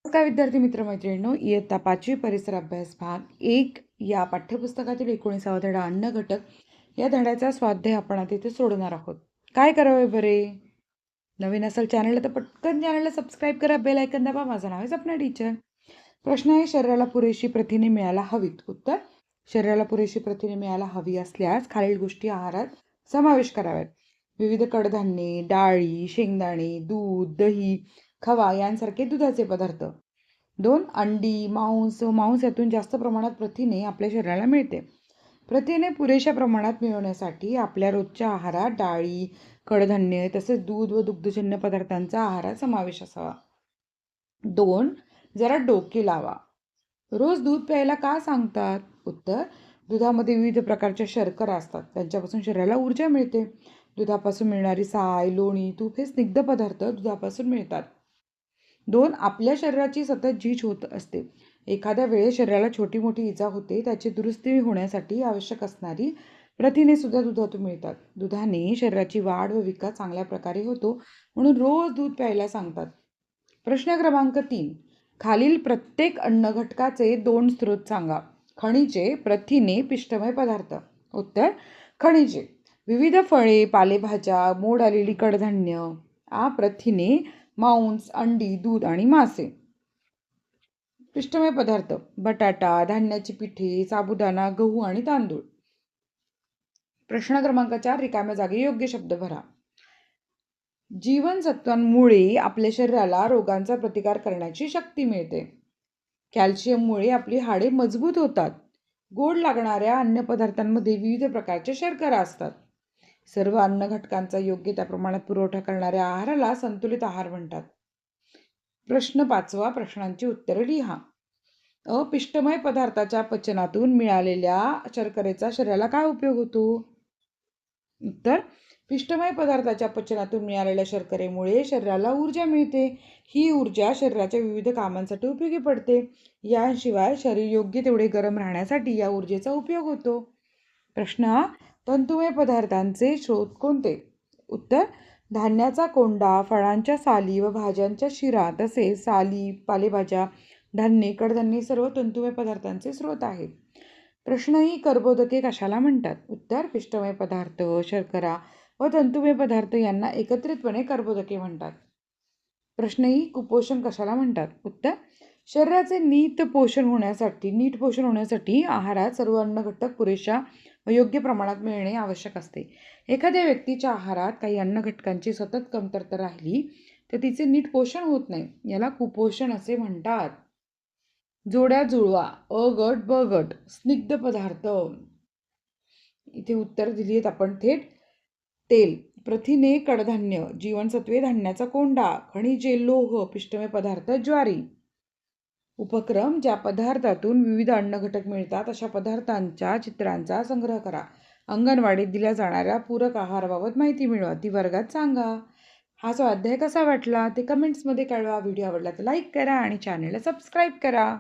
नमस्कार विद्यार्थी मित्रमैत्रिणींनो, इयत्ता 5वी परिसर अभ्यास भाग 1 या पाठ्यपुस्तकातील 19वा धडा अन्न घटक या धड्याचा स्वाध्याय आपण आता इथे सोडवणार आहोत. काय करावे बरे? नवीन असेल चॅनलला तर पटकन चॅनलला सबस्क्राईब करा, बेल आयकॉन दाबा. माझं नाव आहे सपना टीचर. प्रश्न आहे, शरीराला पुरेशी प्रथिने मिळायला हवीत. उत्तर: शरीराला पुरेशी प्रथिने मिळायला हवी असल्यास खालील गोष्टी आहारात समावेश कराव्यात. विविध कडधान्ये, डाळी, शेंगदाणे, दूध, दही, खवा यांसारखे दुधाचे पदार्थ. 2. अंडी, मांस यातून जास्त प्रमाणात प्रथिने आपल्या शरीराला मिळते. प्रथिने पुरेशा प्रमाणात मिळवण्यासाठी आपल्या रोजच्या आहारात डाळी, कडधान्ये तसेच दूध व दुग्धजन्य पदार्थांचा आहारात समावेश असावा. 2. जरा डोके लावा. रोज दूध प्यायला का सांगतात? उत्तर: दुधामध्ये विविध प्रकारच्या शर्करा असतात, त्यांच्यापासून शरीराला ऊर्जा मिळते. दुधापासून मिळणारी साय, लोणी, तूप हे स्निग्ध पदार्थ दुधापासून मिळतात. 2. आपल्या शरीराची सतत झीज होत असते. एखाद्या वेळेस शरीराला छोटी मोठी इजा होते, त्याची दुरुस्ती होण्यासाठी आवश्यक असणारी प्रथिने सुद्धा दुधातून मिळतात. दुधाने शरीराची वाढ व विकास चांगल्या प्रकारे होतो, म्हणून रोज दूध प्यायला सांगतात. प्रश्न क्रमांक 3. खालील प्रत्येक अन्न घटकाचे 2 स्रोत सांगा. खनिजे, प्रथिने, पिष्टमय पदार्थ. उत्तर: खनिजे: विविध फळे, पालेभाज्या, मोड आलेली कडधान्य. प्रथिने: मांस, अंडी, दूध आणि मासे. पिष्टमय पदार्थ: बटाटा, धान्याची पिठे, साबुदाणा, गहू आणि तांदूळ. प्रश्न क्रमांक 4. रिकाम्या जागी योग्य शब्द भरा. जीवनसत्वांमुळे आपल्या शरीराला रोगांचा प्रतिकार करण्याची शक्ती मिळते. कॅल्शियममुळे आपली हाडे मजबूत होतात. गोड लागणाऱ्या अन्नपदार्थांमध्ये विविध प्रकारच्या शर्करा असतात. सर्व अन्न घटकांचा योग्य त्या प्रमाणात पुरवठा करणाऱ्या आहाराला संतुलित आहार म्हणतात. प्रश्न 5. प्रश्नांची उत्तरे लिहा. पिष्टमय पदार्थाच्या पचनातून मिळालेल्या शर्करेचा शरीराला काय उपयोग होतो? उत्तर: पिष्टमय पदार्थाच्या पचनातून मिळालेल्या शर्करेमुळे शरीराला ऊर्जा मिळते. ही ऊर्जा शरीराच्या विविध कामांसाठी उपयोगी पडते. याशिवाय शरीर योग्य तेवढे गरम राहण्यासाठी या ऊर्जेचा उपयोग होतो. प्रश्न: तंतुमय पदार्थांचे स्रोत कोणते? उत्तर: धान्याचा कोंडा, फळांच्या साली व भाज्यांच्या शिरा तसेच साली, पालेभाज्या, धान्ये, कडधान्ये सर्व तंतुमय पदार्थांचे स्रोत आहेत. प्रश्न: कर्बोदके कशाला म्हणतात? उत्तर: पिष्टमय पदार्थ, शर्करा व तंतुमय पदार्थ यांना एकत्रितपणे कर्बोदके म्हणतात. प्रश्न: कुपोषण कशाला म्हणतात? उत्तर: शरीराचे नीट पोषण होण्यासाठी आहारात सर्व अन्न घटक पुरेशा व योग्य प्रमाणात मिळणे आवश्यक असते. एखाद्या व्यक्तीच्या आहारात काही अन्न घटकांची सतत कमतरता राहिली तर तिचे नीट पोषण होत नाही, याला कुपोषण असे म्हणतात. जोड्या जुळवा. अ गट ब गट. स्निग्ध पदार्थ. इथे उत्तर दिली आहेत आपण थेट. तेल, प्रथिने, कडधान्य, जीवनसत्वे, धान्याचा कोंडा, खनिजे, लोह, पिष्टमय पदार्थ, ज्वारी. उपक्रम: ज्या पदार्थातून विविध अन्न घटक मिळतात अशा पदार्थांच्या चित्रांचा संग्रह करा. अंगणवाडीत दिल्या जाणाऱ्या पूरक आहाराबाबत माहिती मिळवा. ती वर्गात सांगा. हा स्वाध्याय कसा वाटला ते कमेंट्समध्ये कळवा. व्हिडिओ आवडला तर लाईक करा आणि चॅनलला सबस्क्राईब करा.